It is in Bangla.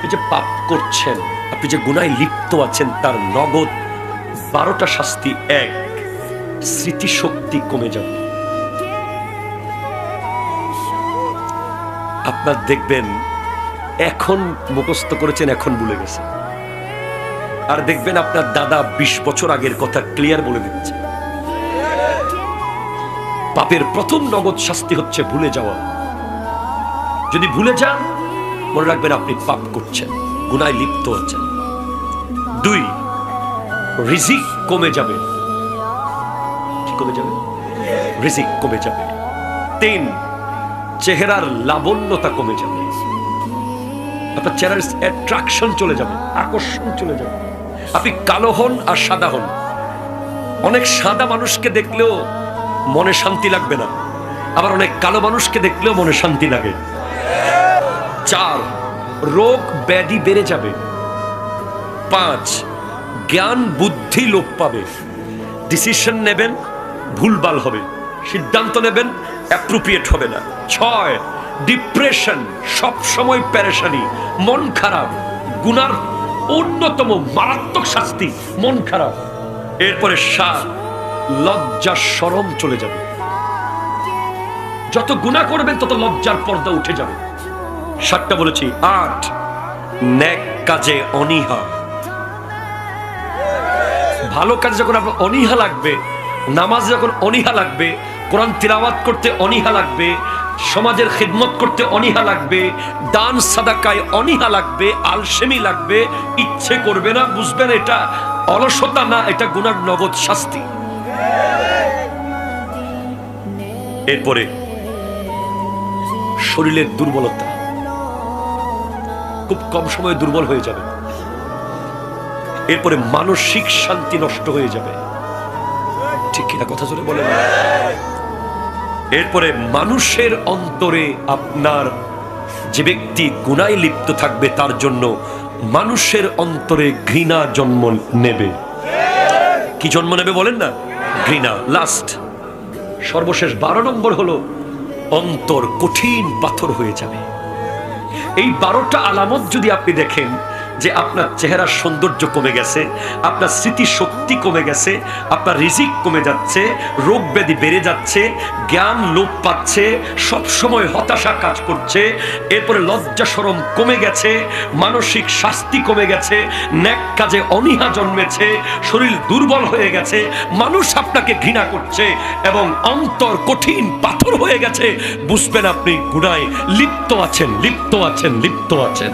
আপনি যে পাপ করছেন, আপনি যে গুনায় লিপ্ত আছেন, তার নগদ 12টা শাস্তি। এক, স্মৃতিশক্তি কমে যাবে। আপনার দেখবেন এখন মুখস্থ করেছেন, এখন ভুলে গেছে। আর দেখবেন আপনার দাদা 20 বছর আগের কথা ক্লিয়ার বলে দিচ্ছে। পাপের প্রথম নগদ শাস্তি হচ্ছে ভুলে যাওয়া। যদি ভুলে যান, মনে রাখবেন আপনি পাপ করছেন, গুনায় লিপ্ত আছেন। 2, রিজিক কমে যাবে। কি কমে যাবে? রিজিক কমে যাবে। 3, চেহারার লাবণ্যতা কমে যাবে। আপনার চেহারার অ্যাট্রাকশন চলে যাবে, আকর্ষণ চলে যাবে। আপনি কালো হন আর সাদা হন, অনেক সাদা মানুষকে দেখলেও মনে শান্তি লাগবে না, আবার অনেক কালো মানুষকে দেখলেও মনে শান্তি লাগে। 4, রোগ ব্যাধি বেড়ে যাবে। 5, জ্ঞান বুদ্ধি লোপ পাবে। ডিসিশন নেবেন, ভুলভাল হবে। সিদ্ধান্ত নেবেন, অ্যাপ্রোপ্রিয়েট হবে না। 6, ডিপ্রেশন, সব সময় পেরেশানি, মন খারাপ। গুনার অন্যতম মারাত্মক শাস্তি মন খারাপ। এরপরে 7, লজ্জা শরম চলে যাবে। যত গুনাহ করবেন তত লজ্জার পর্দা উঠে যাবে। 7টা বলেছি। 8, নেক কাজে অনীহা। ভালো কাজে যখন আপনার অনীহা লাগবে, নামাজ যখন অনীহা লাগবে, কোরআন তিলাওয়াত করতে অনীহা লাগবে, সমাজের খিদমত করতে অনীহা লাগবে, দান সাদাকায় অনীহা লাগবে, আলসেমি লাগবে, ইচ্ছে করবে না, বুঝবেন এটা অলসতা না, এটা গুনার নগদ শাস্তি। এরপরে শরীরের দুর্বলতা, খুব কম সময়ে দুর্বল হয়ে যাবে। এরপরে মানসিক শান্তি নষ্ট হয়ে যাবে। ঠিক কিনা কথা জোরে বলেন। এরপরে মানুষের অন্তরে, আপনার যে ব্যক্তি গুনায় লিপ্ত থাকবে তার জন্য মানুষের অন্তরে ঘৃণা জন্ম নেবে। কি জন্ম নেবে বলেন না? ঘৃণা। লাস্ট, সর্বশেষ 12 নম্বর হলো অন্তর কঠিন পাথর হয়ে যাবে। এই 12টা আলামত যদি আপনি দেখেন যে আপনার চেহারার সৌন্দর্য কমে গেছে, আপনার স্মৃতিশক্তি কমে গেছে, আপনার রিজিক কমে যাচ্ছে, রোগ ব্যাধি বেড়ে যাচ্ছে, জ্ঞান লোপ পাচ্ছে, সব সময় হতাশা কাজ করছে, এরপরে লজ্জা শরম কমে গেছে, মানসিক শাস্তি কমে গেছে, নেক কাজে অনীহা জন্মেছে, শরীর দুর্বল হয়ে গেছে, মানুষ আপনাকে ঘৃণা করছে এবং অন্তর কঠিন পাথর হয়ে গেছে, বুঝবেন আপনি গুনায় লিপ্ত আছেন, লিপ্ত আছেন, লিপ্ত আছেন।